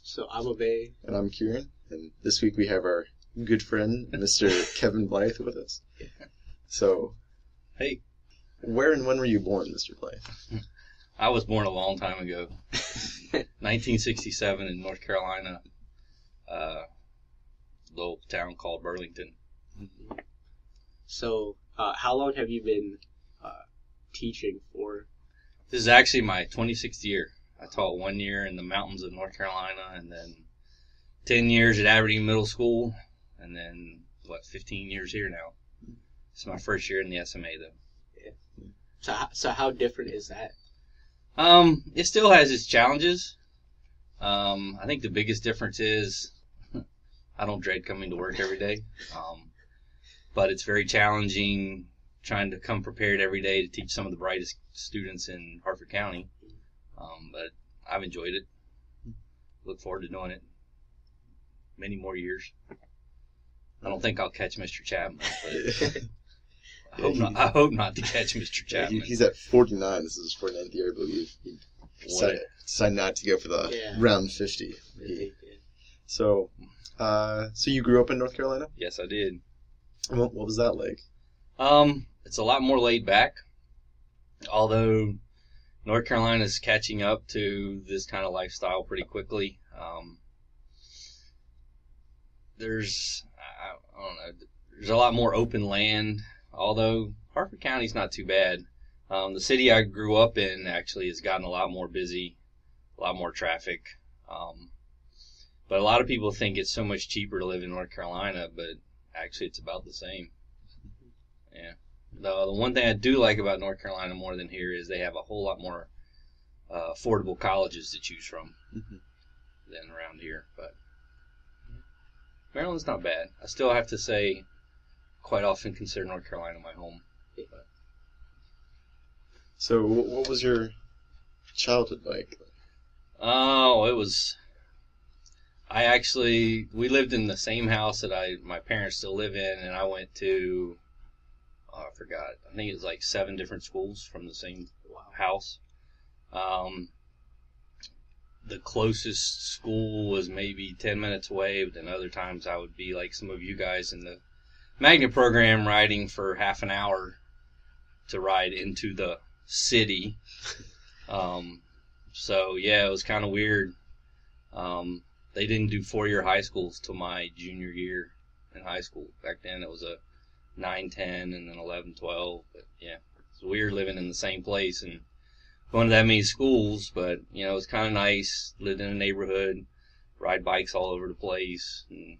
So I'm Obey. And I'm Kieran. And this week we have our good friend, Mr. Kevin Blythe, with us. So, hey, where and when were you born, Mr. Blythe? I was born a long time ago, 1967 in North Carolina, little town called Burlington. So, how long have you been teaching for? This is actually my 26th year. I taught 1 year in the mountains of North Carolina, and then 10 years at Aberdeen Middle School, and then, 15 years here now. It's my first year in the SMA, though. Yeah. So how different is that? It still has its challenges. I think the biggest difference is I don't dread coming to work every day. But it's very challenging trying to come prepared every day to teach some of the brightest students in Harford County. But I've enjoyed it. Look forward to doing it many more years. I don't think I'll catch Mr. Chapman, but I hope not to catch Mr. Chapman. He's at 49. This is his 49th year, I believe. He decided not to go for the round 50. So you grew up in North Carolina? Yes, I did. What was that like? It's a lot more laid back, although North Carolina is catching up to this kind of lifestyle pretty quickly. There's a lot more open land, although Harford County's not too bad. The city I grew up in actually has gotten a lot more busy, a lot more traffic. But a lot of people think it's so much cheaper to live in North Carolina, but actually it's about the same. Yeah. The one thing I do like about North Carolina more than here is they have a whole lot more affordable colleges to choose from than around here. But Maryland's not bad. I still have to say, quite often consider North Carolina my home. But. So what was your childhood like? Oh, it was... we lived in the same house that my parents still live in, and I went to, I forgot, I think it was like 7 different schools from the same house. The closest school was maybe 10 minutes away, but then other times I would be like some of you guys in the magnet program riding for half an hour to ride into the city. So, yeah, it was kind of weird. They didn't do 4-year high schools till my junior year in high school. Back then it was a 9, 10, and then 11, 12. But yeah, it's weird living in the same place and going to that many schools. But, it was kind of nice. Lived in a neighborhood, ride bikes all over the place, and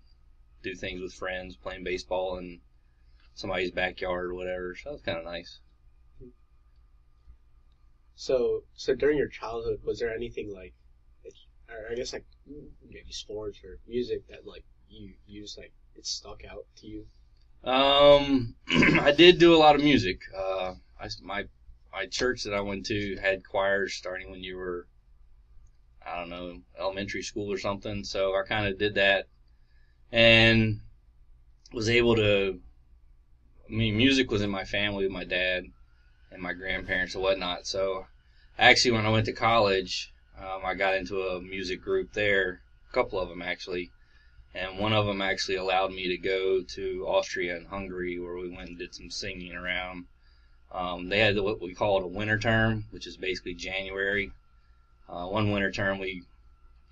do things with friends, playing baseball in somebody's backyard or whatever. So that was kind of nice. So during your childhood, was there anything like, or I guess like maybe sports or music that like you just like it stuck out to you? I did do a lot of music. My church that I went to had choirs starting when you were, I don't know, elementary school or something. So I kind of did that and was able to. Music was in my family with my dad and my grandparents and whatnot. So actually, when I went to college. I got into a music group there, a couple of them actually, and one of them actually allowed me to go to Austria and Hungary where we went and did some singing around. They had what we called a winter term, which is basically January. One winter term we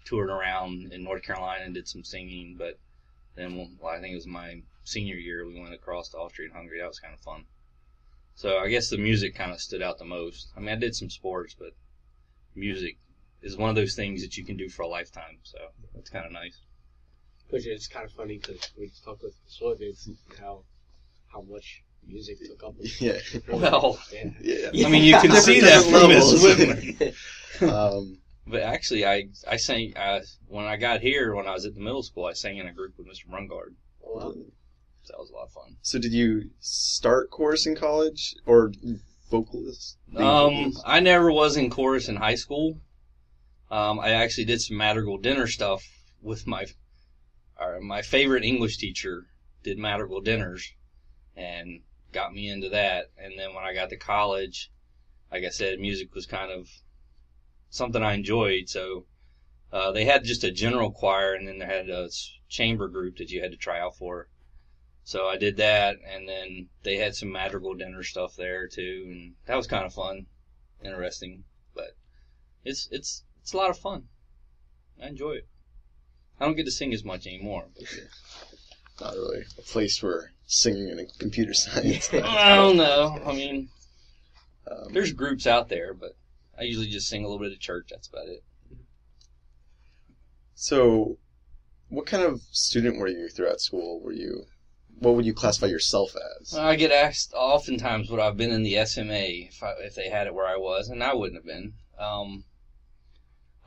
toured around in North Carolina and did some singing, but then I think it was my senior year we went across to Austria and Hungary. That was kind of fun. So I guess the music kind of stood out the most. I did some sports, but music is one of those things that you can do for a lifetime, so that's kind of nice. Which is kind of funny because we talked with Swift how much music took up. Yeah. Well, yeah. You can see that from his women. But actually, I sang when I got here. When I was at the middle school, I sang in a group with Mr. Brungard. Oh, wow. So that was a lot of fun. So did you start chorus in college or vocalist? I never was in chorus in high school. I actually did some madrigal dinner stuff with my favorite English teacher. Did madrigal dinners and got me into that. And then when I got to college, like I said, music was kind of something I enjoyed. So They had just a general choir, and then they had a chamber group that you had to try out for. So I did that, and then they had some madrigal dinner stuff there too, and that was kind of fun, interesting. But it's a lot of fun. I enjoy it. I don't get to sing as much anymore. But not really a place for singing in computer science. I don't know. I mean, there's groups out there, but I usually just sing a little bit at church. That's about it. So, what kind of student were you throughout school? What would you classify yourself as? I get asked oftentimes would I've been in the SMA if they had it where I was, and I wouldn't have been.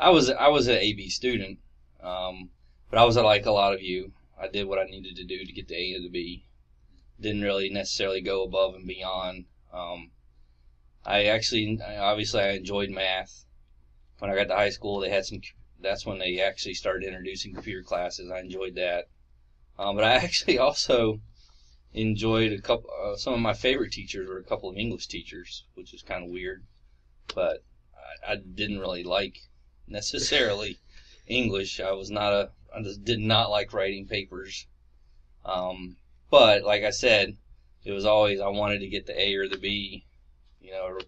I was an AB student, but I was like a lot of you. I did what I needed to do to get the A or the B. Didn't really necessarily go above and beyond. I enjoyed math. When I got to high school, that's when they actually started introducing computer classes. I enjoyed that. But I actually also enjoyed some of my favorite teachers were a couple of English teachers, which is kind of weird. But I didn't really like necessarily English. I just did not like writing papers. But like I said, it was always I wanted to get the A or the B. I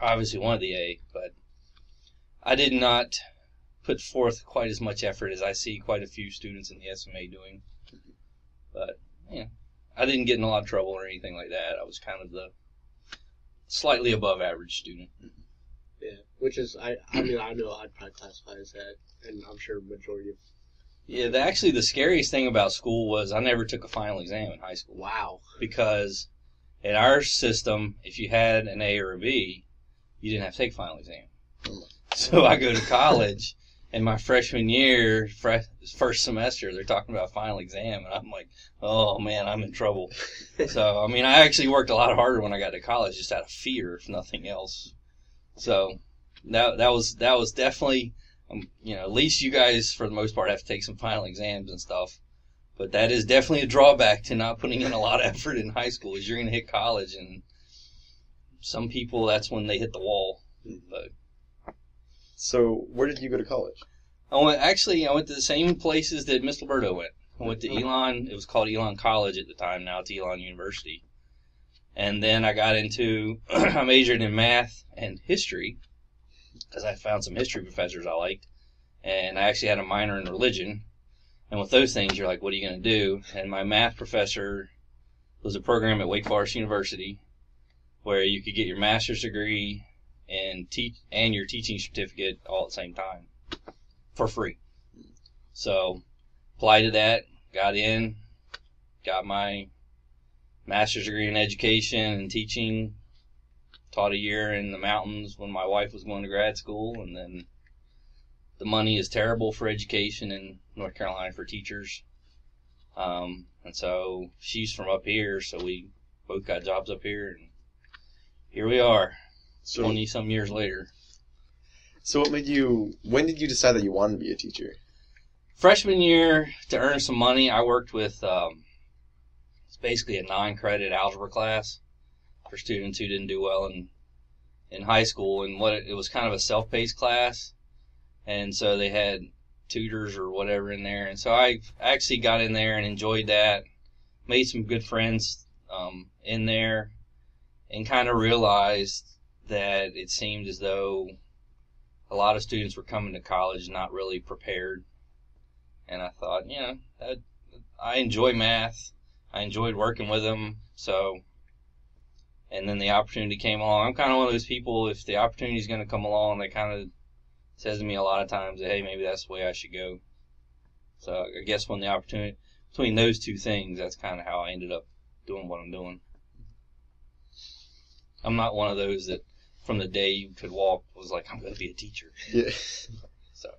obviously wanted the A, but I did not put forth quite as much effort as I see quite a few students in the SMA doing. But, I didn't get in a lot of trouble or anything like that. I was kind of the slightly above average student. Yeah, which is, I know I'd probably classify as that, and I'm sure majority of... Yeah, actually the scariest thing about school was I never took a final exam in high school. Wow. Because in our system, if you had an A or a B, you didn't have to take a final exam. So I go to college, and my freshman year, first semester, they're talking about final exam, and I'm like, oh man, I'm in trouble. So, I mean, I actually worked a lot harder when I got to college, just out of fear, if nothing else. So that was definitely, at least you guys, for the most part, have to take some final exams and stuff. But that is definitely a drawback to not putting in a lot of effort in high school, is you're going to hit college, and some people, that's when they hit the wall. But so, where did you go to college? I went to the same places that Miss Liberto went. I went to Elon. It was called Elon College at the time. Now it's Elon University. And then I majored in math and history because I found some history professors I liked. And I actually had a minor in religion. And with those things, you're like, what are you going to do? And my math professor was a program at Wake Forest University where you could get your master's degree and your teaching certificate all at the same time for free. So applied to that, got in, got my master's degree in education and teaching, taught a year in the mountains when my wife was going to grad school, and then the money is terrible for education in North Carolina for teachers. And so she's from up here, so we both got jobs up here, and here we are, 20-some years later. So when did you decide that you wanted to be a teacher? Freshman year, to earn some money, I worked with, it's basically a 9-credit algebra class for students who didn't do well in high school. And it was kind of a self-paced class. And so they had tutors or whatever in there. And so I actually got in there and enjoyed that, made some good friends in there, and kind of realized that it seemed as though a lot of students were coming to college not really prepared. And I thought, I enjoy math. I enjoyed working with them. So, and then the opportunity came along. I'm kind of one of those people, if the opportunity is going to come along, they kind of says to me a lot of times that, hey, maybe that's the way I should go. So I guess when the opportunity, between those two things, that's kind of how I ended up doing what I'm doing. I'm not one of those that from the day you could walk was like, I'm going to be a teacher. Yeah. So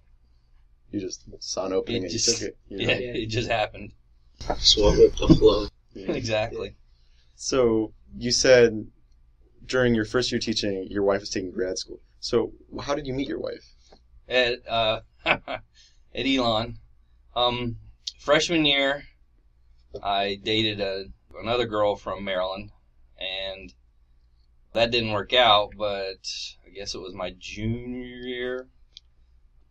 you just saw an opening and you took it. Yeah, it just happened. Swung with the flow. Yeah. Exactly. So you said during your first year teaching, your wife was taking grad school. So how did you meet your wife? At Elon. Freshman year, I dated another girl from Maryland, and that didn't work out, but I guess it was my junior year.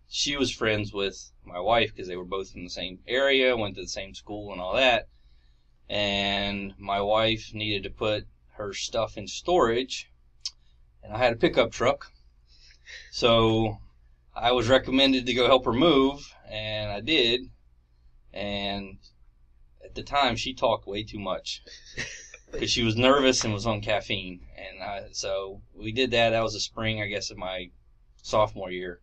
she was friends with my wife because they were both from the same area, went to the same school and all that. And my wife needed to put her stuff in storage, and I had a pickup truck. So I was recommended to go help her move, and I did. And at the time, she talked way too much because she was nervous and was on caffeine. And so we did that. That was the spring, I guess, of my sophomore year.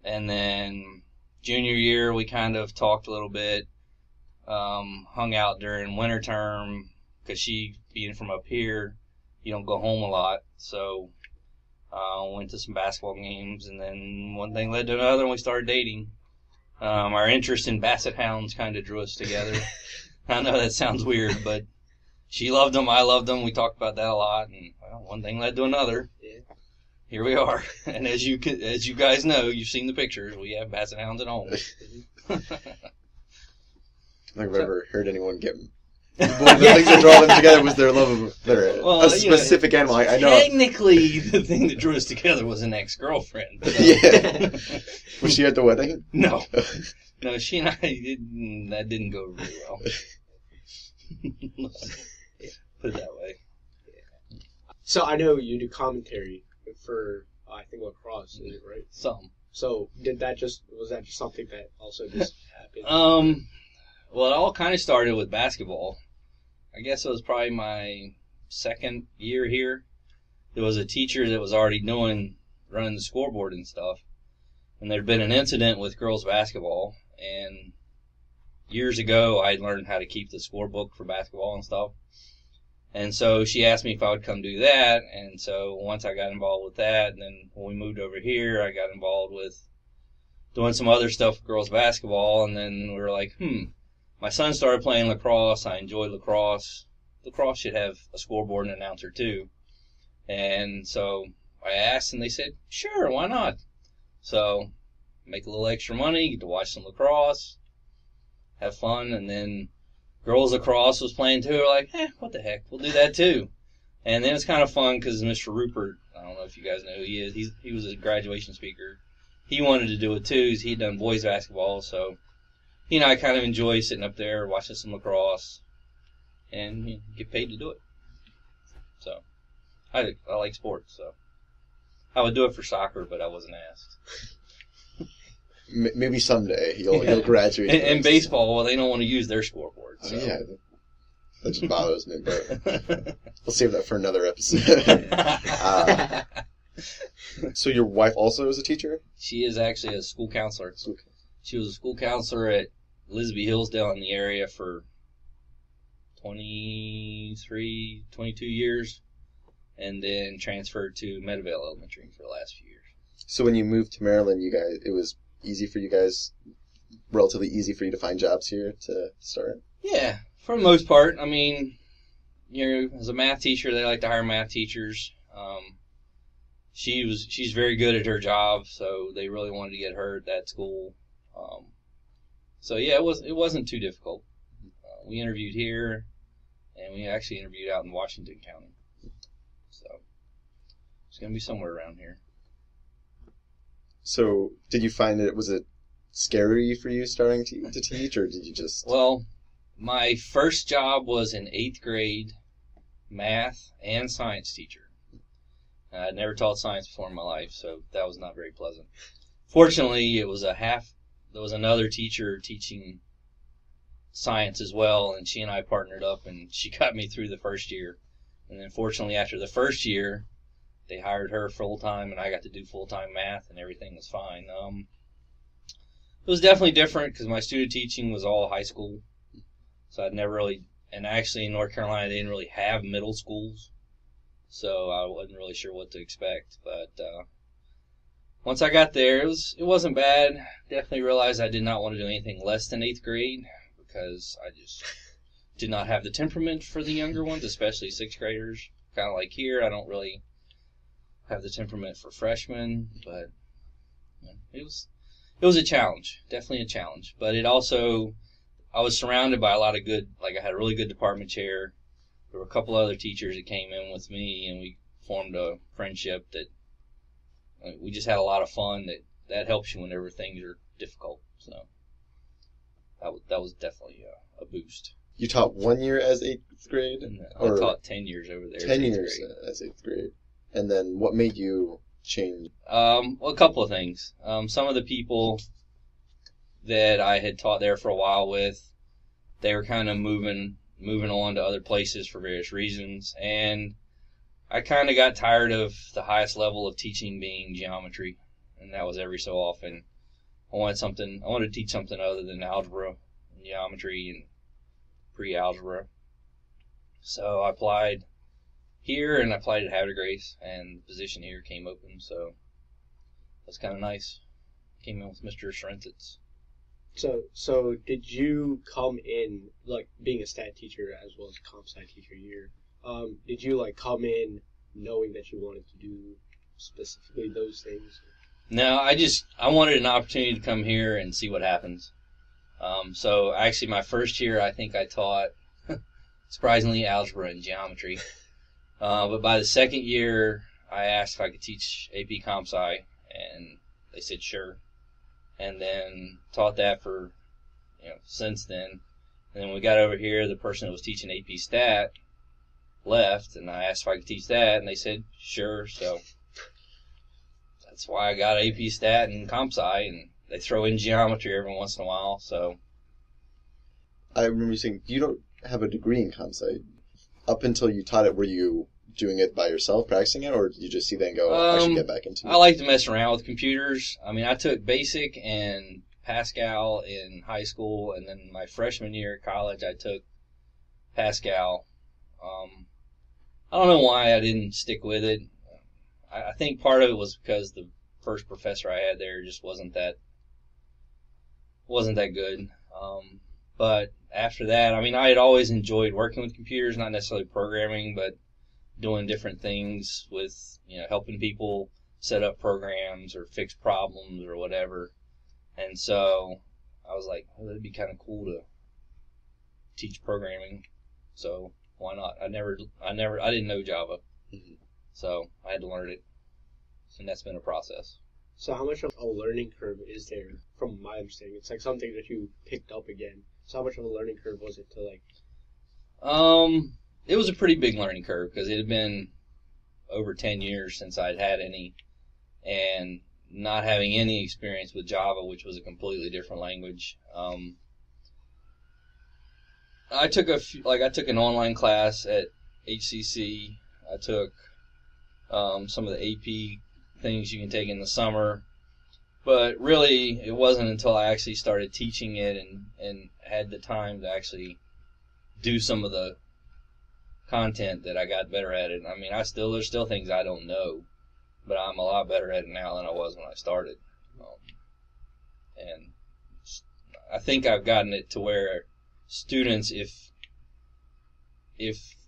And then junior year, we kind of talked a little bit, hung out during winter term because she, being from up here, you don't go home a lot. So went to some basketball games, and then one thing led to another, and we started dating. Our interest in basset hounds kind of drew us together. I know that sounds weird, but she loved them, I loved them. We talked about that a lot, and well, one thing led to another. Yeah. Here we are. And as you guys know, you've seen the pictures, we have basset hounds at home. I don't think I've ever heard anyone get... One of the things that draw them together was their love of a specific animal. I know. Technically, the thing that drew us together was an ex-girlfriend. So. Yeah. Was she at the wedding? No. No, she and I that didn't go really well. Put it that way. So I know you do commentary for, I think, lacrosse, is it right? Some. So was that just something that also just happened? Well, it all kind of started with basketball. I guess it was probably my second year here. There was a teacher that was already running the scoreboard and stuff. And there'd been an incident with girls basketball. And years ago, I learned how to keep the scorebook for basketball and stuff. And so she asked me if I would come do that. And so once I got involved with that, and then when we moved over here, I got involved with doing some other stuff with girls basketball. And then we were like, my son started playing lacrosse. I enjoyed lacrosse. Lacrosse should have a scoreboard and announcer too. And so I asked, and they said, sure, why not? So make a little extra money, get to watch some lacrosse, have fun. And then girls lacrosse was playing too. We're like, what the heck, we'll do that too. And then it's kind of fun because Mr. Rupert, I don't know if you guys know who he is. He was a graduation speaker. He wanted to do it too. He'd done boys basketball, so I kind of enjoy sitting up there watching some lacrosse and get paid to do it. So I like sports, so I would do it for soccer, but I wasn't asked. Maybe someday you'll graduate. And baseball, well, they don't want to use their scoreboard. So. Yeah, that just bothers me, but we'll save that for another episode. So your wife also is a teacher? She is actually a school counselor. She was a school counselor at Lisby Hillsdale in the area for 23, 22 years, and then transferred to Meadowvale Elementary for the last few years. So when you moved to Maryland, it was easy for you guys, relatively easy for you to find jobs here to start? Yeah, for the most part. I mean, as a math teacher, they like to hire math teachers. She's very good at her job, so they really wanted to get her at that school. So yeah, it wasn't too difficult. We interviewed here, and we actually interviewed out in Washington County. So it's gonna be somewhere around here. So did you find was it scary for you starting to teach, or did you just? Well, my first job was an 8th grade math and science teacher. I'd never taught science before in my life, so that was not very pleasant. Fortunately, there was another teacher teaching science as well, and she and I partnered up, and she got me through the first year. And then fortunately, after the first year, they hired her full-time, and I got to do full-time math, and everything was fine. It was definitely different because my student teaching was all high school, so I'd never really, and actually in North Carolina, they didn't really have middle schools, so I wasn't really sure what to expect. But once I got there, it wasn't bad. Definitely realized I did not want to do anything less than 8th grade because I just did not have the temperament for the younger ones, especially 6th graders. Kind of like here, I don't really have the temperament for freshmen, but it was a challenge, definitely a challenge. But it also, I was surrounded by a lot of good, like I had a really good department chair. There were a couple other teachers that came in with me, and we formed a friendship that we just had a lot of fun. that helps you whenever things are difficult. So that was definitely a boost. You taught 1 year as 8th grade? I taught 10 years over there. 10 years as 8th grade. And then what made you change? Well, a couple of things. Some of the people that I had taught there for a while with, they were kind of moving on to other places for various reasons. And I kind of got tired of the highest level of teaching being geometry. And that was every so often. I wanted to teach something other than algebra and geometry and pre-algebra. So I applied here and I applied at Havre de Grace, and the position here came open, so that's kind of nice. Came in with Mr. Shrentitz. So did you come in, like, being a stat teacher as well as a comp sci teacher here, did you, like, come in knowing that you wanted to do specifically those things? No, I wanted an opportunity to come here and see what happens. So actually my first year, I think I taught, surprisingly, algebra and geometry. But by the second year, I asked if I could teach AP Comp Sci, and they said sure. And then taught that for, since then. And then when we got over here, the person that was teaching AP Stat left, and I asked if I could teach that, and they said sure. So that's why I got AP Stat and Comp Sci, and they throw in geometry every once in a while. So I remember you saying you don't have a degree in Comp Sci. Up until you taught it, were you doing it by yourself, practicing it, or did you just see that and go, I should get back into it? I like to mess around with computers. I mean, I took BASIC and Pascal in high school, and then my freshman year at college, I took Pascal. I don't know why I didn't stick with it. I think part of it was because the first professor I had there just wasn't that good. But after that, I mean, I had always enjoyed working with computers, not necessarily programming, but doing different things with, helping people set up programs or fix problems or whatever. And so I was like, well, it'd be kind of cool to teach programming. So why not? I didn't know Java. Mm-hmm. So I had to learn it. And that's been a process. So how much of a learning curve is there, from my understanding? It's like something that you picked up again. So how much of a learning curve was it to, like... It was a pretty big learning curve because it had been over 10 years since I'd had any, and not having any experience with Java, which was a completely different language. I took an online class at HCC. I took some of the AP things you can take in the summer, but really it wasn't until I actually started teaching it and had the time to actually do some of the content that I got better at it. I mean, there's still things I don't know, but I'm a lot better at it now than I was when I started. And I think I've gotten it to where students, if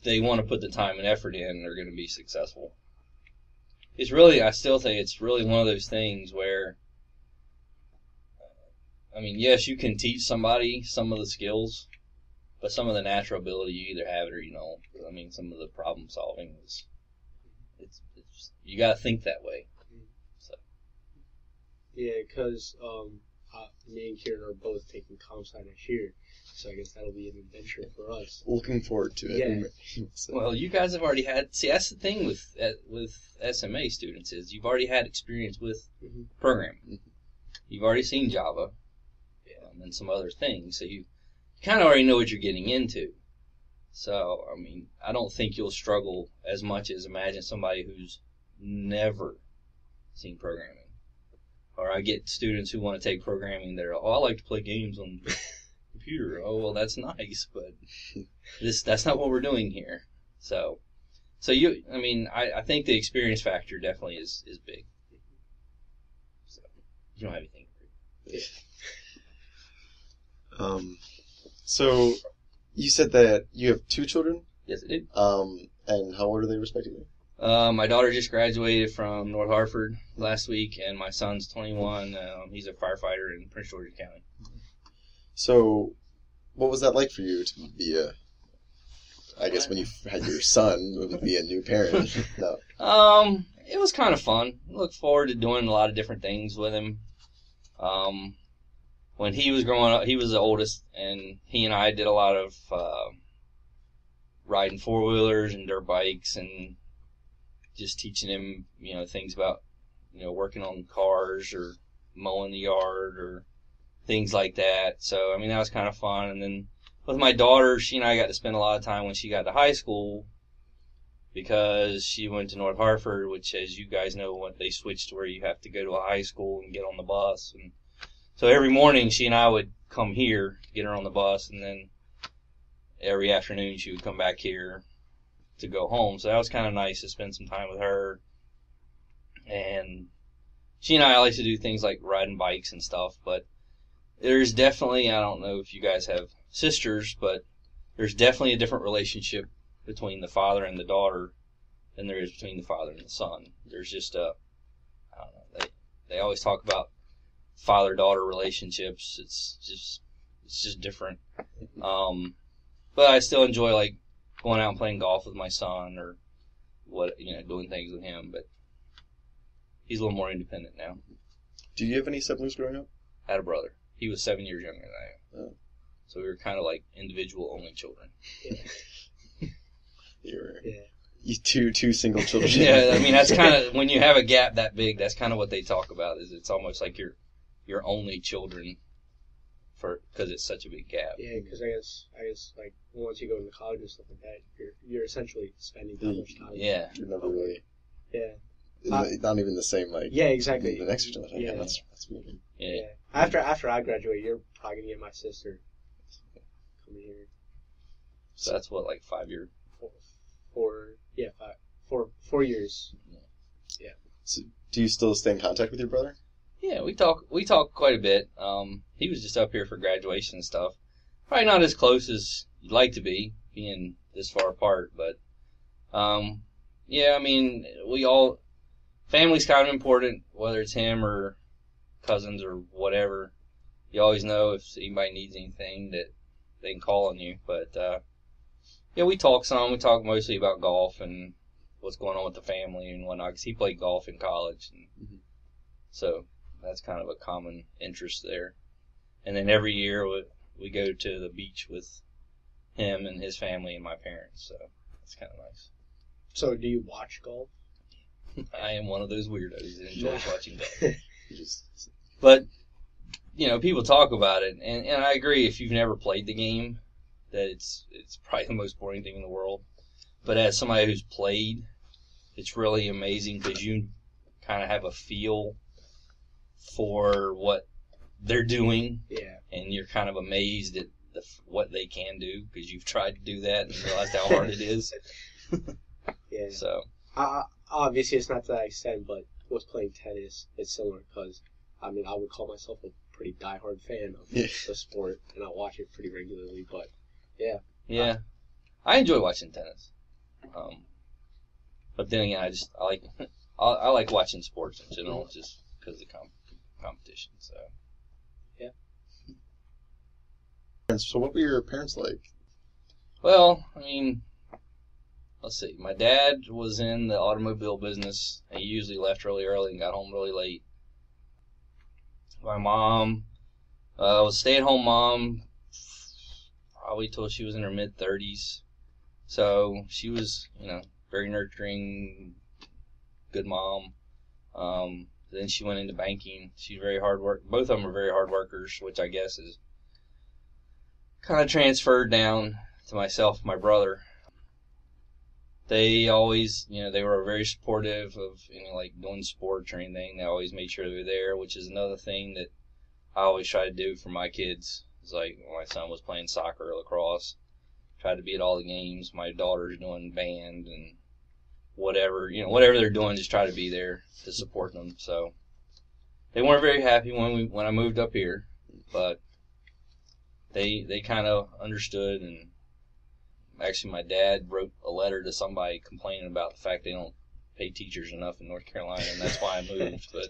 they want to put the time and effort in, they're going to be successful. I still think it's really one of those things where, I mean, yes, you can teach somebody some of the skills, but some of the natural ability, you either have it or you don't. I mean, some of the problem solving is, you got to think that way. So. Yeah, because me and Kieran are both taking comp sci next year, so I guess that'll be an adventure for us. Looking forward to it. Yeah. So. Well, you guys have already had. See, that's the thing with SMA students is you've already had experience with programming. Mm-hmm. You've already seen Java, and some other things, so you kind of already know what you're getting into. So, I mean, I don't think you'll struggle as much as imagine somebody who's never seen programming. Or I get students who want to take programming that are, I like to play games on the computer. Oh, well, that's nice, but that's not what we're doing here. So I think the experience factor definitely is big. So, you don't have anything. So, you said that you have 2 children? Yes, I did. And how old are they respectively? My daughter just graduated from North Hartford last week, and my son's 21. He's a firefighter in Prince George's County. So, what was that like for you to be I guess when you had your son, to be a new parent? No. It was kind of fun. I look forward to doing a lot of different things with him. When he was growing up, he was the oldest, and he and I did a lot of riding four-wheelers and dirt bikes, and just teaching him, things about, working on cars or mowing the yard or things like that. So, that was kind of fun. And then with my daughter, she and I got to spend a lot of time when she got to high school, because she went to North Hartford, which, as you guys know, they switched to where you have to go to a high school and get on the bus. And so every morning she and I would come here, get her on the bus, and then every afternoon she would come back here to go home. So that was kind of nice to spend some time with her. And she and I like to do things like riding bikes and stuff, but there's definitely, I don't know if you guys have sisters, but there's definitely a different relationship between the father and the daughter than there is between the father and the son. There's just I don't know, they always talk about father-daughter relationships. It's just different. But I still enjoy like going out and playing golf with my son, or doing things with him, but he's a little more independent now. Do you have any siblings growing up? I had a brother. He was 7 years younger than I am. Oh. So we were kind of like individual only children. You two single children. Yeah, that's kind of, when you have a gap that big, that's kind of what they talk about, is it's almost like you're only children because it's such a big gap. Yeah, because I guess like once you go to college and stuff like that, you're essentially spending that much time. Yeah. You're never really. Yeah. Not even the same, like. Yeah, exactly. The next generation. Yeah. That's weird. Yeah. After I graduate, you're probably gonna get my sister coming here. So that's what, like 5 years? 4 years. Yeah. So do you still stay in contact with your brother? Yeah, we talk quite a bit. He was just up here for graduation and stuff. Probably not as close as you'd like to be, being this far apart, but family's kind of important, whether it's him or cousins or whatever. You always know if anybody needs anything that they can call on you. But we talk some. We talk mostly about golf and what's going on with the family and whatnot, because he played golf in college, and so that's kind of a common interest there. And then every year we go to the beach with him and his family and my parents, so that's kind of nice. So do you watch golf? I am one of those weirdos that enjoys watching golf. But, people talk about it, and I agree, if you've never played the game, that it's probably the most boring thing in the world. But as somebody who's played, it's really amazing, because you kind of have a feel for what they're doing, and you're kind of amazed at what they can do, because you've tried to do that and realized how hard it is. Yeah. So obviously it's not to that extent, but with playing tennis, it's similar, because I would call myself a pretty diehard fan of the sport, and I watch it pretty regularly. But yeah, I enjoy watching tennis. But then again, I like watching sports in general, just because of the competition. So yeah. So what were your parents like? Well, let's see. My dad was in the automobile business. He usually left really early and got home really late. My mom was a stay-at-home mom probably till she was in her mid-30s. So she was, very nurturing, good mom. Then she went into banking. She's very hard work. Both of them are very hard workers, which I guess is kind of transferred down to myself and my brother. They always, they were very supportive of, like doing sports or anything. They always made sure they were there, which is another thing that I always try to do for my kids. It's like when my son was playing soccer or lacrosse, tried to be at all the games. My daughter's doing band and whatever they're doing, just try to be there to support them. So they weren't very happy when I moved up here, but they kind of understood. And actually, my dad wrote a letter to somebody complaining about the fact they don't pay teachers enough in North Carolina, and that's why I moved. But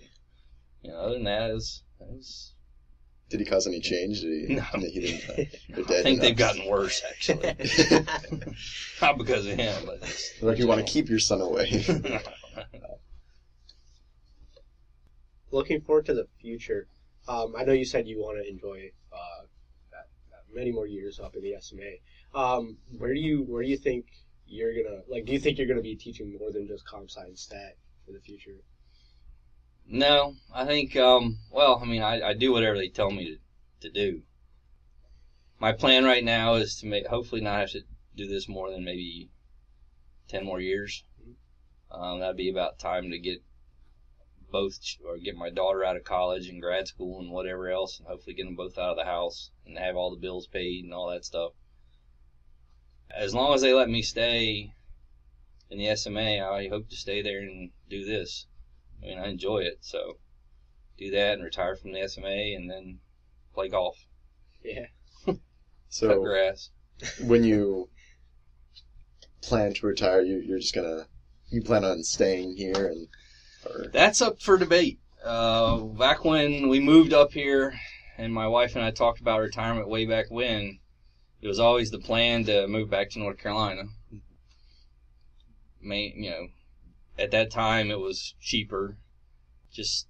other than that, it was. Did he cause any change? No. He didn't. I think they've gotten worse, actually. Not because of him, but like you want to keep your son away. Looking forward to the future. I know you said you want to enjoy many more years up in the SMA. Where do you think you're gonna do you think you're gonna be teaching more than just comp sci and stat in the future? No, I think I do whatever they tell me to do. My plan right now is to hopefully not have to do this more than maybe 10 more years. That'd be about time to get my daughter out of college and grad school and whatever else, and hopefully get them both out of the house and have all the bills paid and all that stuff. As long as they let me stay in the SMA, I hope to stay there and do this. I mean, I enjoy it, so do that and retire from the SMA and then play golf. Yeah. So cut grass. When you plan to retire, you plan on staying here or? That's up for debate. Back when we moved up here and my wife and I talked about retirement way back when, it was always the plan to move back to North Carolina. At that time it was cheaper, just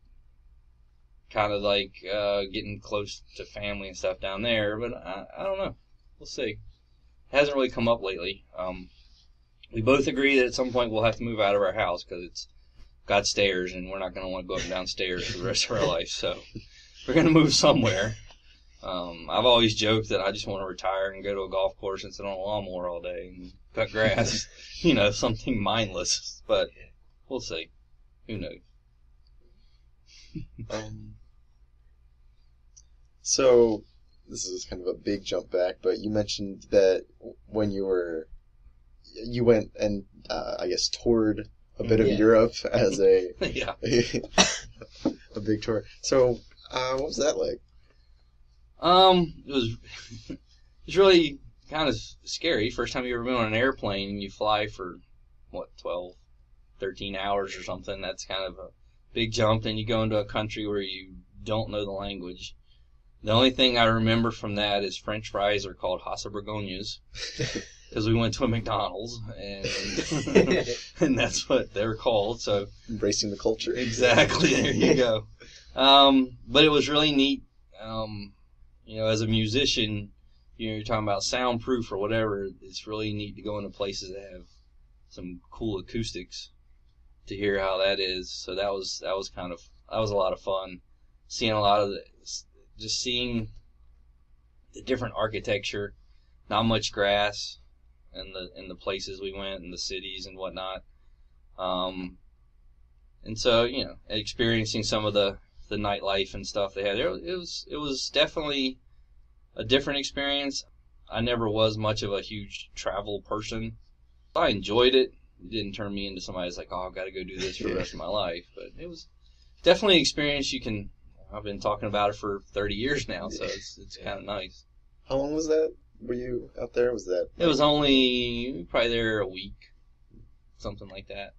kind of like getting close to family and stuff down there. But I don't know. We'll see. It hasn't really come up lately. We both agree that at some point we'll have to move out of our house because it's got stairs and we're not going to want to go up and down stairs for the rest of our life. So we're going to move somewhere. I've always joked that I just want to retire and go to a golf course and sit on a lawnmower all day and cut grass. Something mindless. But we'll see. Who knows? So this is kind of a big jump back, but you mentioned that when you went and I guess toured a bit of Europe as a a big tour. So what was that like? It was really kind of scary. First time you ever been on an airplane and you fly for 12, 13 hours or something. That's kind of a big jump. Then you go into a country where you don't know the language. The only thing I remember from that is French fries are called Hassa Burgognas because we went to a McDonald's and and that's what they're called. So embracing the culture. Exactly. There you go. But it was really neat. As a musician, you're talking about soundproof or whatever. It's really neat to go into places that have some cool acoustics to hear how that is. So that was a lot of fun. Seeing a lot of seeing the different architecture, not much grass, in the places we went, and the cities and whatnot. And so experiencing some of the nightlife and stuff they had there, it was definitely a different experience. I never was much of a huge travel person. I enjoyed it. It didn't turn me into somebody that's like, oh, I've got to go do this for the rest of my life. But it was definitely an experience I've been talking about it for 30 years now, so it's kind of nice. How long was that? Were you out there? Was that? It was only probably there a week, something like that.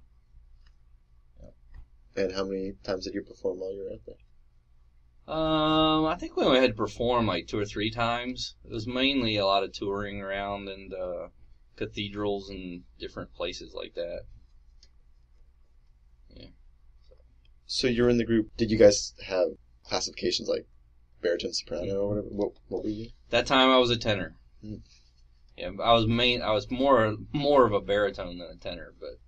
And how many times did you perform while you were out there? I think we only had to perform like 2 or 3 times. It was mainly a lot of touring around and cathedrals and different places like that. Yeah. So you're in the group. Did you guys have classifications like baritone, soprano, or whatever? What were you? That time I was a tenor. Mm. Yeah, I was more of a baritone than a tenor, but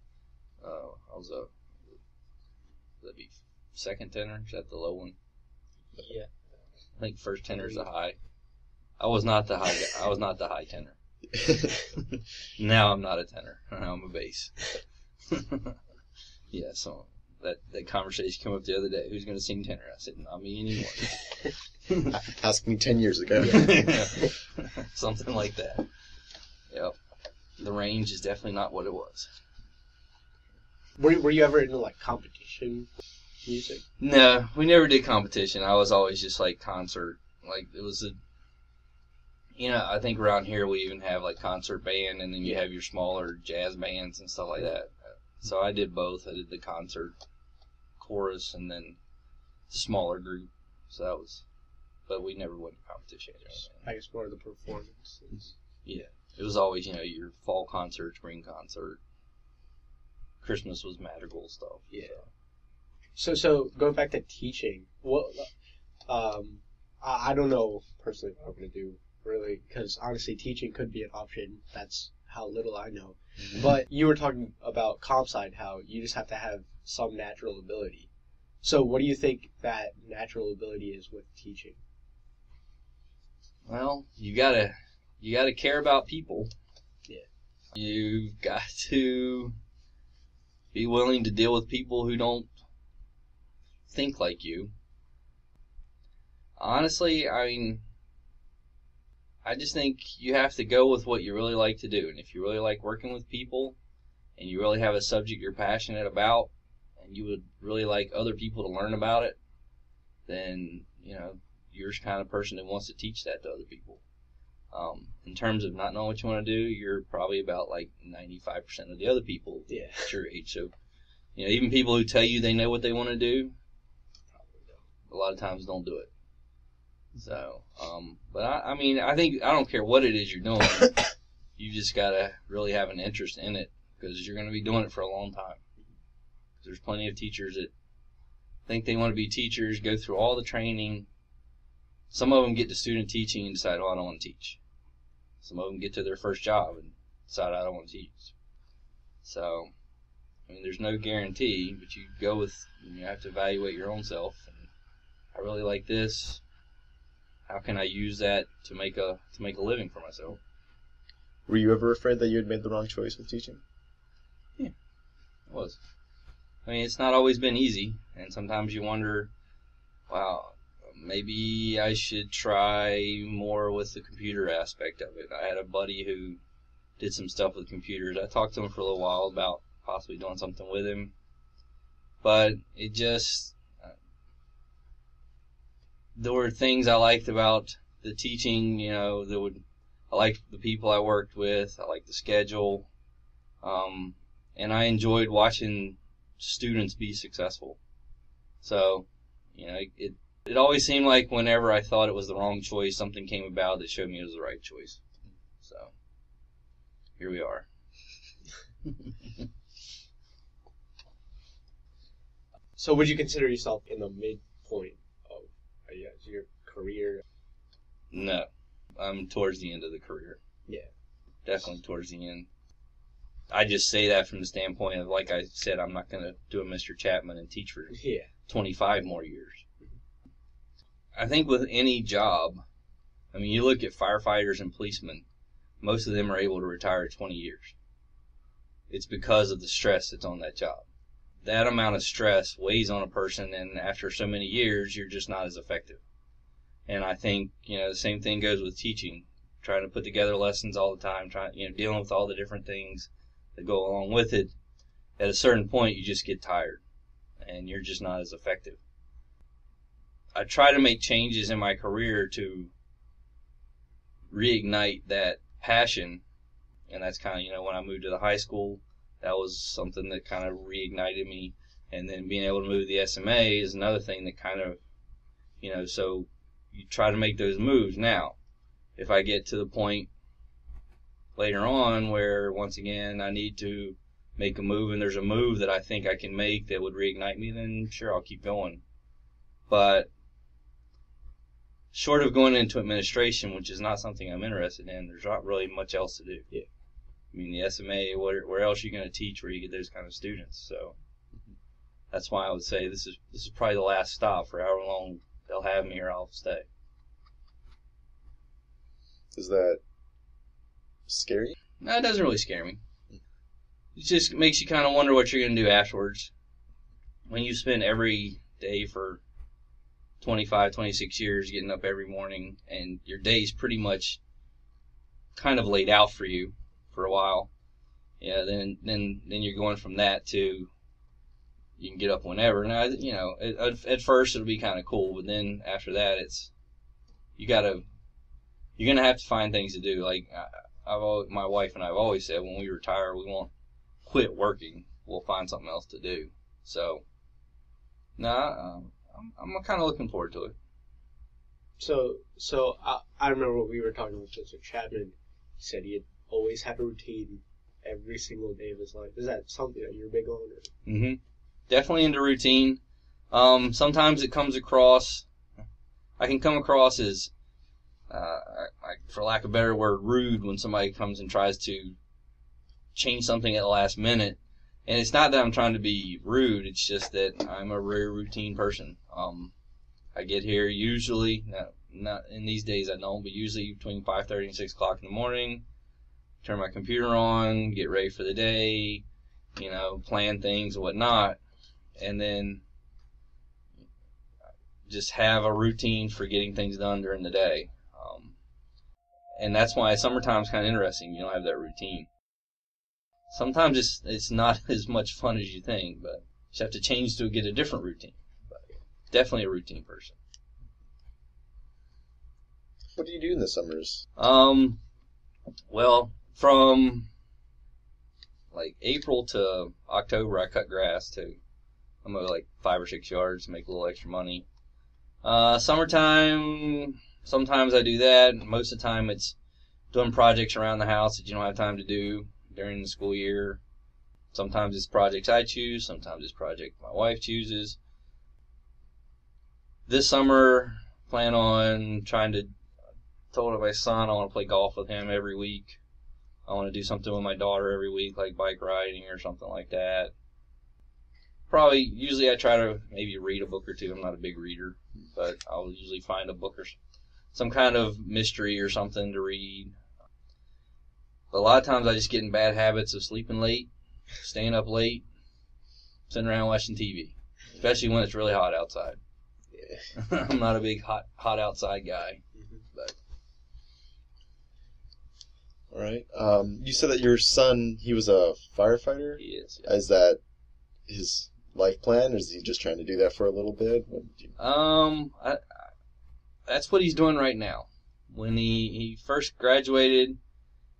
I was that'd be second tenor. Is that the low one? Yeah. I think first tenor is the high. I was not the high. I was not the high tenor. Now I'm not a tenor. Now I'm a bass. Yeah. So that conversation came up the other day. Who's going to sing tenor? I said, not me anymore. Ask me 10 years ago. Something like that. Yep. The range is definitely not what it was. Were you ever into competition music? No, we never did competition. I was always just concert. It was I think around here we even have concert band, and then you have your smaller jazz bands and stuff like that. So I did both. I did the concert chorus and then the smaller group. So that was, but we never went to competition. I guess more of the performances. Yeah, it was always your fall concert, spring concert. Christmas was madrigal stuff. Yeah. So going back to teaching, I don't know personally what I'm going to do, really, because honestly, teaching could be an option. That's how little I know. Mm-hmm. But you were talking about comp sci, how you just have to have some natural ability. So what do you think that natural ability is with teaching? Well, you gotta care about people. Yeah. You've got to be willing to deal with people who don't think like you. Honestly, I mean, I just think you have to go with what you really like to do. And if you really like working with people and you really have a subject you're passionate about and you would really like other people to learn about it, then, you know, you're the kind of person that wants to teach that to other people. In terms of not knowing what you want to do, you're probably about like 95% of the other people at your age. So, you know, even people who tell you they know what they want to do, a lot of times don't do it. So, but I mean, I think, I don't care what it is you're doing, you just gotta really have an interest in it, because you're going to be doing it for a long time. There's plenty of teachers that think they want to be teachers, go through all the training. Some of them get to student teaching and decide, oh, I don't want to teach. Some of them get to their first job and decide, I don't want to teach. So, I mean, there's no guarantee, but you go with, you have to evaluate your own self. And I really like this. How can I use that to make a living for myself? Were you ever afraid that you had made the wrong choice with teaching? Yeah, I was. I mean, it's not always been easy, and sometimes you wonder, wow, maybe I should try more with the computer aspect of it. I had a buddy who did some stuff with computers. I talked to him for a little while about possibly doing something with him, but it just, there were things I liked about the teaching, you know, I liked the people I worked with, I liked the schedule, and I enjoyed watching students be successful. So, you know, it always seemed like whenever I thought it was the wrong choice, something came about that showed me it was the right choice. So, here we are. So would you consider yourself in the midpoint of your career? No. I'm towards the end of the career. Yeah. Definitely towards the end. I just say that from the standpoint of, like I said, I'm not going to do a Mr. Chapman and teach for 25 more years. I think with any job, I mean, you look at firefighters and policemen, most of them are able to retire at 20 years. It's because of the stress that's on that job. That amount of stress weighs on a person, and after so many years, you're just not as effective. And I think, you know, the same thing goes with teaching, trying to put together lessons all the time, dealing with all the different things that go along with it. At a certain point, you just get tired, and you're just not as effective. I try to make changes in my career to reignite that passion, and that's kind of, you know, when I moved to the high school, that was something that kind of reignited me, and then being able to move to the SMA is another thing that kind of, you know, so you try to make those moves. Now, if I get to the point later on where, once again, I need to make a move, and there's a move that I think I can make that would reignite me, then sure, I'll keep going. But short of going into administration, which is not something I'm interested in, there's not really much else to do. Yeah. I mean, the SMA, where else are you going to teach where you get those kind of students? So that's why I would say this is probably the last stop. For however long they'll have me here, I'll stay. Is that scary? No, it doesn't really scare me. It just makes you kind of wonder what you're going to do afterwards. When you spend every day for 25, 26 years getting up every morning, and your day's pretty much kind of laid out for you for a while, then you're going from that to you can get up whenever. Now, you know, at first it'll be kind of cool, but then after that, you're gonna have to find things to do. Like my wife and I have always said, when we retire, we won't quit working. We'll find something else to do. So, I'm kind of looking forward to it. So I remember when we were talking with Mr. Chapman. He said he had always had a routine every single day of his life. Is that something that you're big on? Mm-hmm. Definitely into routine. Sometimes it comes across I can come across as, for lack of a better word, rude when somebody comes and tries to change something at the last minute. And it's not that I'm trying to be rude. It's just that I'm a very routine person. I get here usually, not in these days I don't, but usually between 5:30 and 6 o'clock in the morning. Turn my computer on, get ready for the day, plan things and whatnot, and then just have a routine for getting things done during the day. And that's why summertime's kind of interesting. You don't have that routine. Sometimes it's not as much fun as you think, but you just have to change to get a different routine. But definitely a routine person. What do you do in the summers? Well, from like April to October, I cut grass too. I mow like 5 or 6 yards to make a little extra money. Summertime, sometimes I do that. Most of the time it's doing projects around the house that you don't have time to do during the school year. Sometimes it's projects I choose. Sometimes it's projects my wife chooses. This summer, plan on told my son I want to play golf with him every week. I want to do something with my daughter every week, like bike riding or something like that. Usually I try to maybe read a book or two. I'm not a big reader, but I'll usually find a book or some kind of mystery or something to read. But a lot of times I just get in bad habits of sleeping late, staying up late, sitting around watching TV, especially when it's really hot outside. Yeah. I'm not a big hot outside guy. But. All right. You said that your son, he was a firefighter? He is. Yeah. Is that his life plan, or is he just trying to do that for a little bit? That's what he's doing right now. When he first graduated,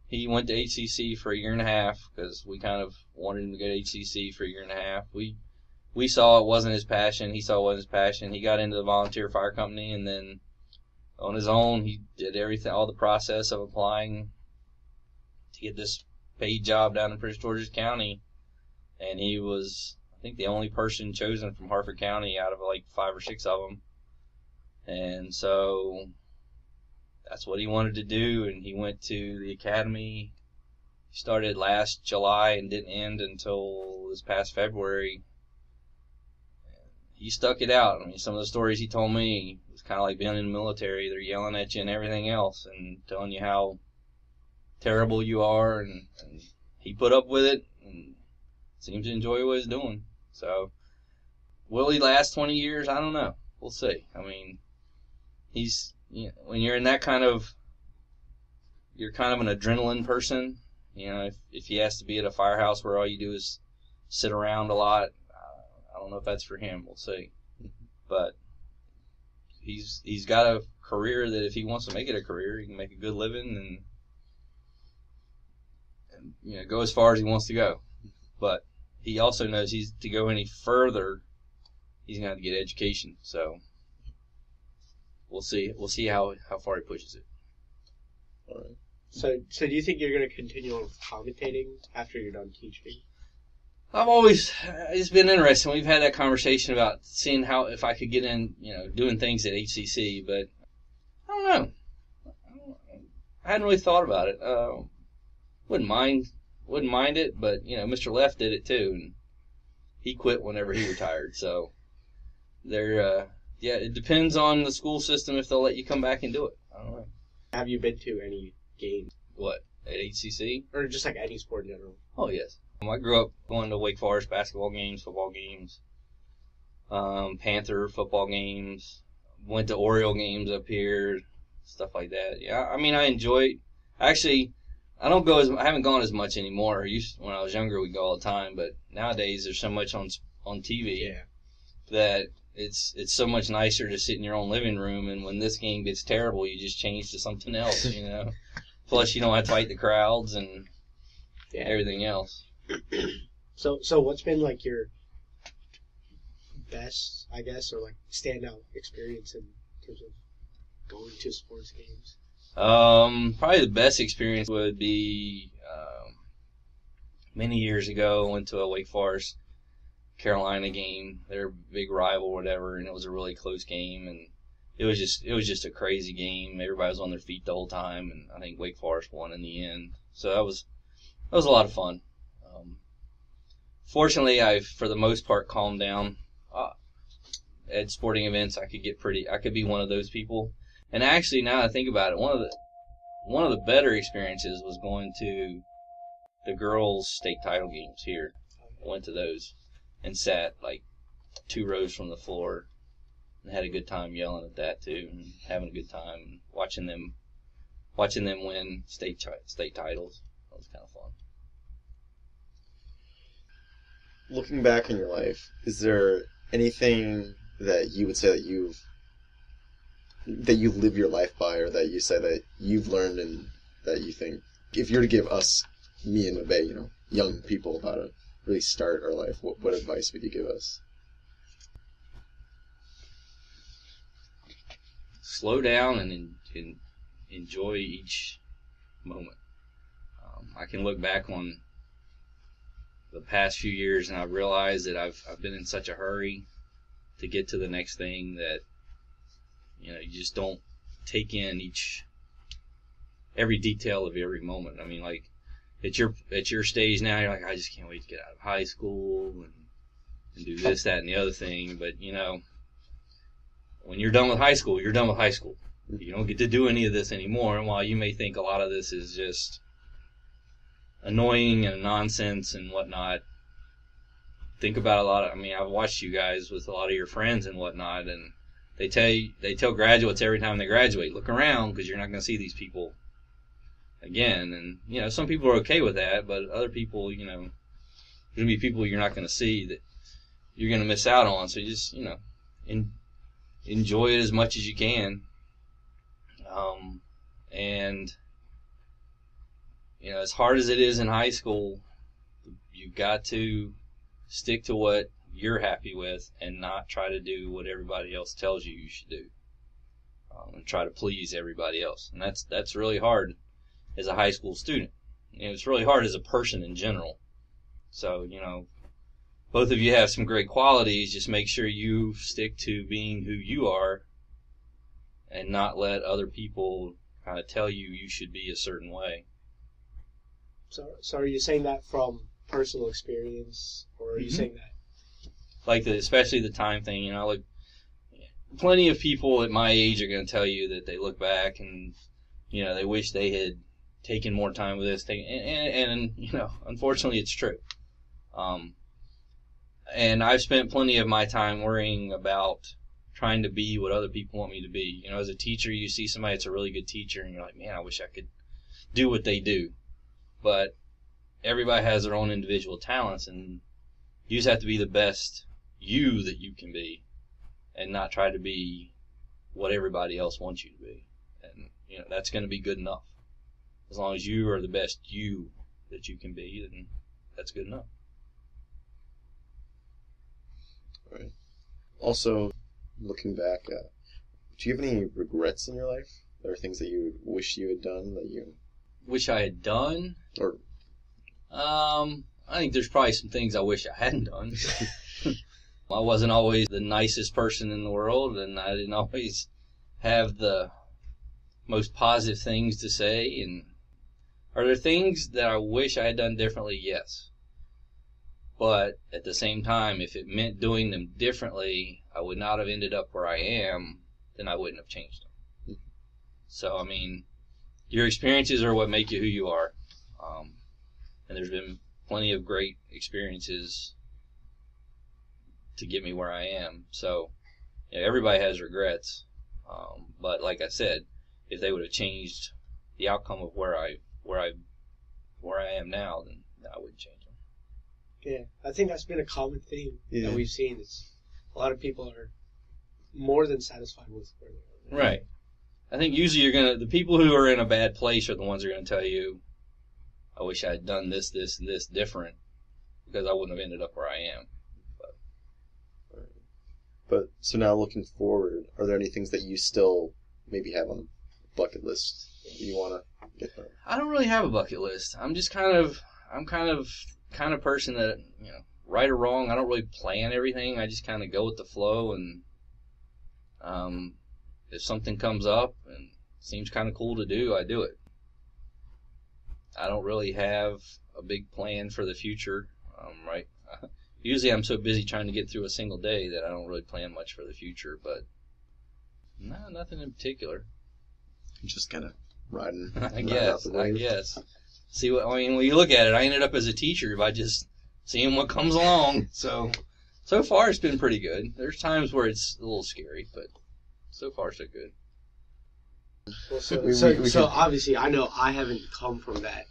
he went to HCC for a year and a half because we kind of wanted him to go to HCC for a year and a half. We saw it wasn't his passion. He saw it wasn't his passion. He got into the volunteer fire company, and then on his own, he did everything, all the process of applying to get this paid job down in Prince George's County. And he was, I think, the only person chosen from Harford County out of like 5 or 6 of them. And so that's what he wanted to do, and he went to the academy. He started last July and didn't end until this past February. He stuck it out. I mean, some of the stories he told me, it was kind of like being in the military. They're yelling at you and everything else and telling you how terrible you are, and he put up with it and seems to enjoy what he's doing. So will he last 20 years? I don't know. We'll see. I mean, when you're in that you're kind of an adrenaline person. If he has to be at a firehouse where all you do is sit around a lot, I don't know if that's for him. We'll see. But he's got a career that if he wants to make it a career, he can make a good living and go as far as he wants to go. But he also knows to go any further, he's going to have to get education. So we'll see. We'll see how far he pushes it. All right. So do you think you're going to continue on commentating after you're done teaching? It's been interesting. We've had that conversation about seeing if I could get in, doing things at HCC, but I don't know. I hadn't really thought about it. Wouldn't mind it, but Mr. Leff did it too, and he quit whenever he retired. So it depends on the school system if they'll let you come back and do it. I don't know. Have you been to any games? What, at HCC? Or just like any sport in general? Oh, yes. I grew up going to Wake Forest basketball games, football games, Panther football games, went to Oriole games up here, stuff like that. Yeah, I mean, I enjoy. Actually, I haven't gone as much anymore. When I was younger, we'd go all the time, but nowadays there's so much on TV that it's so much nicer to sit in your own living room, and when this game gets terrible, you just change to something else, Plus, you don't have to fight the crowds and everything else. So what's been like your best, I guess, or like standout experience in terms of going to sports games? Probably the best experience would be many years ago. I went to a Wake Forest Carolina game. They're a big rival, or whatever, and it was a really close game. And it was just a crazy game. Everybody was on their feet the whole time, and I think Wake Forest won in the end. So that was a lot of fun. Fortunately, I, for the most part, calmed down. At sporting events, I could be one of those people. And actually, now that I think about it, one of the better experiences was going to the girls' state title games here. I went to those and sat like 2 rows from the floor and had a good time yelling at that too, and having a good time and watching them win state titles. That was kind of fun. Looking back on your life, is there anything that you would say that you live your life by, or that you say that you've learned and that you think, if you were to give us, me and Mabe, young people, how to really start our life, what advice would you give us? Slow down and enjoy each moment. I can look back on the past few years and I realize that I've been in such a hurry to get to the next thing that you just don't take in every detail of every moment. I mean, like at your stage now, you're like, I just can't wait to get out of high school and do this, that, and the other thing. But when you're done with high school, you're done with high school. You don't get to do any of this anymore. And while you may think a lot of this is just annoying and nonsense and whatnot, think about I've watched you guys with a lot of your friends and whatnot, and they tell graduates every time they graduate, look around because you're not going to see these people again. And some people are okay with that, but other people, there's going to be people you're not going to see that you're going to miss out on. So you just enjoy it as much as you can. And as hard as it is in high school, you've got to stick to what you're happy with and not try to do what everybody else tells you should do, and try to please everybody else. And that's really hard as a high school student. It's really hard as a person in general. So, both of you have some great qualities. Just make sure you stick to being who you are and not let other people kind of tell you should be a certain way. So are you saying that from personal experience, or are you saying that? Like especially the time thing, like plenty of people at my age are going to tell you that they look back and, they wish they had taken more time with this thing. And unfortunately it's true. And I've spent plenty of my time worrying about trying to be what other people want me to be. As a teacher, you see somebody that's a really good teacher and you're like, man, I wish I could do what they do. But everybody has their own individual talents, and you just have to be the best you that you can be and not try to be what everybody else wants you to be. And, that's going to be good enough. As long as you are the best you that you can be, then that's good enough. All right. Also, looking back, do you have any regrets in your life? There are things that you wish you had done that you... Wish I had done? Or... I think there's probably some things I wish I hadn't done. I wasn't always the nicest person in the world, and I didn't always have the most positive things to say. And are there things that I wish I had done differently? Yes. But at the same time, if it meant doing them differently, I would not have ended up where I am, then I wouldn't have changed them. So, your experiences are what make you who you are. And there's been plenty of great experiences to get me where I am. So, everybody has regrets. But like I said, if they would have changed the outcome of where I am now, then I wouldn't change them. Yeah, I think that's been a common theme that we've seen. Is a lot of people are more than satisfied with where they are. Right. I think usually the people who are in a bad place are the ones who are going to tell you, I wish I had done this, this, and this different, because I wouldn't have ended up where I am. But so now looking forward, are there any things that you still maybe have on the bucket list that you want to get done? I don't really have a bucket list. I'm kind of person that, right or wrong, I don't really plan everything. I just kind of go with the flow, and if something comes up and seems kind of cool to do, I do it. I don't really have a big plan for the future, right? Usually I'm so busy trying to get through a single day that I don't really plan much for the future, but no, nothing in particular. Just kind of riding. I guess. See what I mean? When you look at it, I ended up as a teacher by just seeing what comes along. So far it's been pretty good. There's times where it's a little scary, but so far so good. Well, so obviously I know I haven't come from that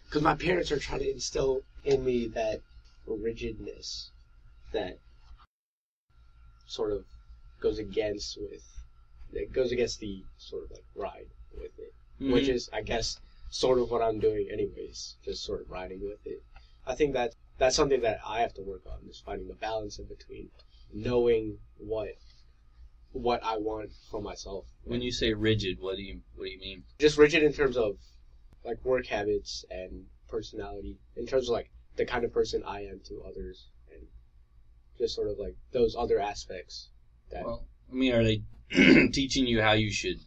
because my parents are trying to instill in me that rigidness that sort of goes against the sort of like ride with it, which is, I guess, sort of what I'm doing anyways, just sort of riding with it. I think that's something that I have to work on, is finding the balance in between knowing what I want for myself. When you say rigid, what do you mean? Just rigid in terms of like work habits and personality, in terms of like the kind of person I am to others, and just sort of like those other aspects. Well, I mean, are they teaching you how you should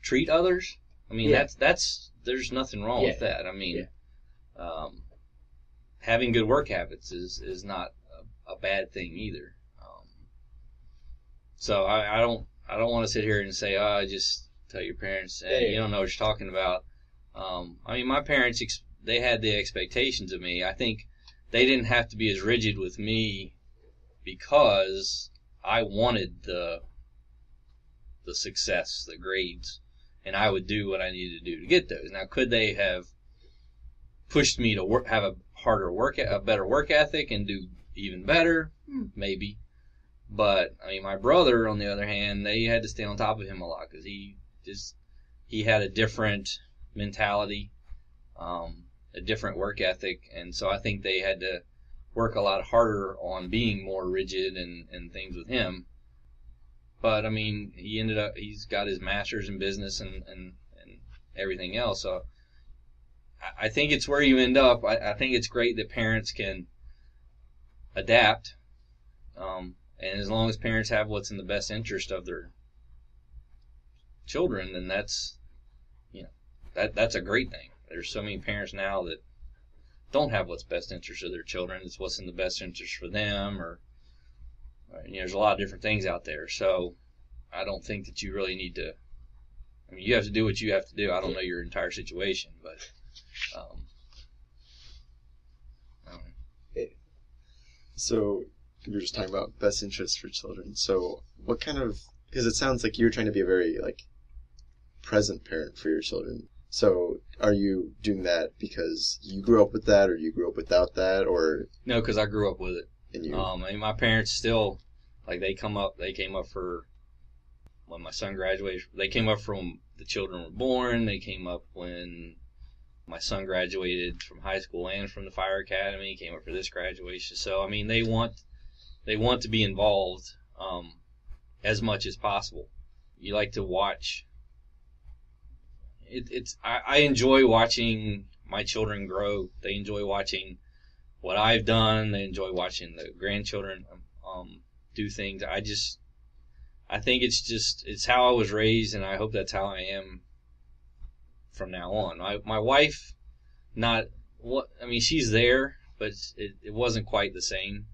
treat others? I mean, that's there's nothing wrong with that. I mean, having good work habits is not a bad thing either. So I don't want to sit here and say, just tell your parents, you don't know what you're talking about. I mean, my parents, they had the expectations of me. I think they didn't have to be as rigid with me because I wanted the success, the grades, and I would do what I needed to do to get those. Now, could they have pushed me to have a better work ethic and do even better? Maybe. But I mean, my brother, on the other hand, they had to stay on top of him a lot because he had a different mentality, a different work ethic, and so I think they had to work a lot harder on being more rigid and things with him. But I mean, he's got his master's in business and everything else. So I think it's where you end up. I think it's great that parents can adapt. And as long as parents have what's in the best interest of their children, then that's a great thing. There's so many parents now that don't have what's best interest of their children. It's what's in the best interest for them, or there's a lot of different things out there. So I don't think that you really need to. I mean, you have to do what you have to do. I don't know your entire situation, but I don't know. So you were just talking about best interests for children. So what kind of, because it sounds like you're trying to be a very like present parent for your children. So are you doing that because you grew up with that, or you grew up without that, or? No, because I grew up with it. And you? I mean, my parents still, like, they came up for when my son graduated. They came up from the children were born. They came up when my son graduated from high school and from the fire academy. Came up for this graduation. So I mean, they want to be involved as much as possible. You like to watch. I enjoy watching my children grow. They enjoy watching what I've done. They enjoy watching the grandchildren do things. I think it's how I was raised, and I hope that's how I am from now on. My wife, she's there, but it wasn't quite the same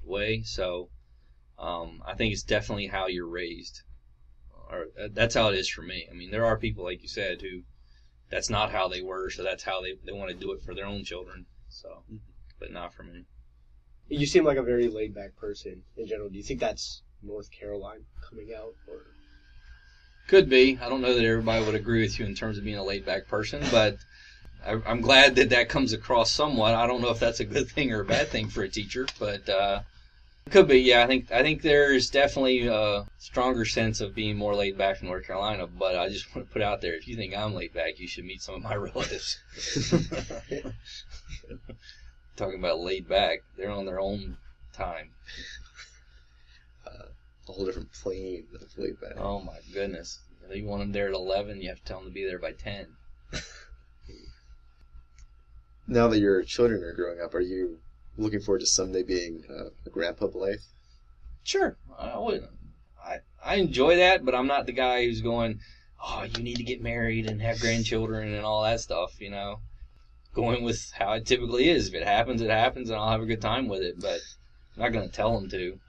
way. So I think it's definitely how you're raised. Or that's how it is for me. I mean, there are people, like you said, who that's not how they were, so that's how they want to do it for their own children. So, but not for me. You seem like a very laid-back person in general. Do you think that's North Carolina coming out, or? Could be. I don't know that everybody would agree with you in terms of being a laid-back person, but I'm glad that comes across somewhat. I don't know if that's a good thing or a bad thing for a teacher, but could be. Yeah, I think there's definitely a stronger sense of being more laid back in North Carolina. But I just want to put out there, if you think I'm laid back, you should meet some of my relatives. Talking about laid back, they're on their own time. A whole different plane of laid back. Oh my goodness! You want them there at 11, you have to tell them to be there by 10. Now that your children are growing up, are you looking forward to someday being a grandpa Blythe? Sure, I would. I enjoy that, but I'm not the guy who's going, oh, you need to get married and have grandchildren and all that stuff, you know. Going with how it typically is. If it happens, it happens, and I'll have a good time with it, but I'm not going to tell them to.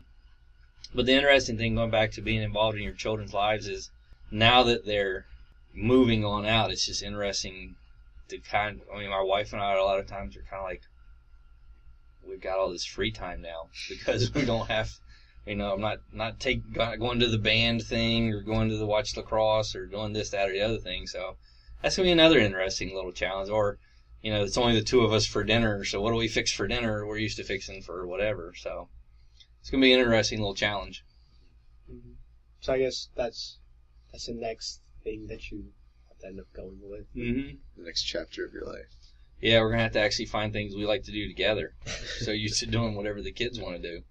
But the interesting thing, going back to being involved in your children's lives, is now that they're moving on out, it's just interesting to my wife and I, a lot of times, are kind of like, we've got all this free time now because we don't have, I'm not going to the band thing or going to the watch lacrosse or doing this, that, or the other thing. So that's going to be another interesting little challenge. Or, it's only the two of us for dinner. So what do we fix for dinner? We're used to fixing for whatever. So it's going to be an interesting little challenge. Mm-hmm. So I guess that's the next thing that you have to end up going with. Mm-hmm. The next chapter of your life. Yeah, we're going to have to actually find things we like to do together. So used to doing whatever the kids want to do.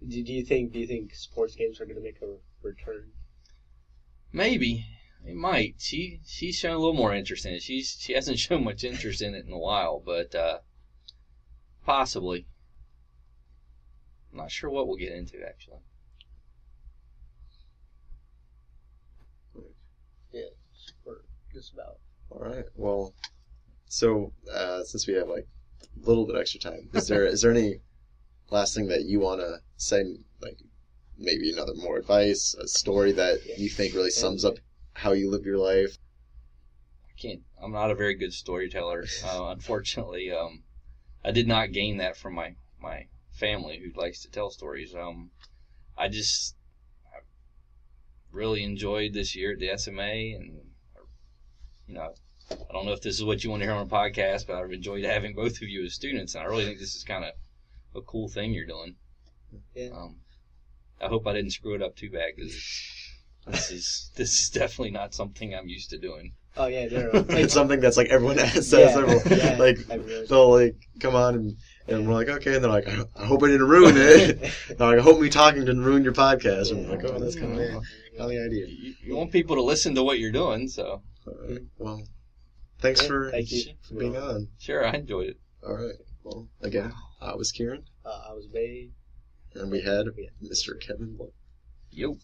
Do you think sports games are going to make a return? Maybe. It might. She's shown a little more interest in it. She hasn't shown much interest in it in a while, but possibly. I'm not sure what we'll get into, actually. Yeah, just about. All right. Well, so since we have like a little bit extra time, is there any last thing that you want to say? Like maybe another more advice, a story that you think really sums up how you live your life? I'm not a very good storyteller, unfortunately. I did not gain that from my family, who likes to tell stories. I really enjoyed this year at the SMA, and I don't know if this is what you want to hear on a podcast, but I've enjoyed having both of you as students, and I really think this is kind of a cool thing you're doing. Yeah. I hope I didn't screw it up too bad, because this is definitely not something I'm used to doing. Oh yeah, it's something that's like everyone says. Yeah, like they'll like come on and we're like, okay, and they're like, I hope I didn't ruin it. They're like, I hope me talking didn't ruin your podcast. And we're like, oh, that's kind of the idea. You want people to listen to what you're doing, so. Well, thanks for being on. on. Sure, I enjoyed it. All right. Well, again, I was Kieran. I was Babe. And we had Mr. Kevin. Yo.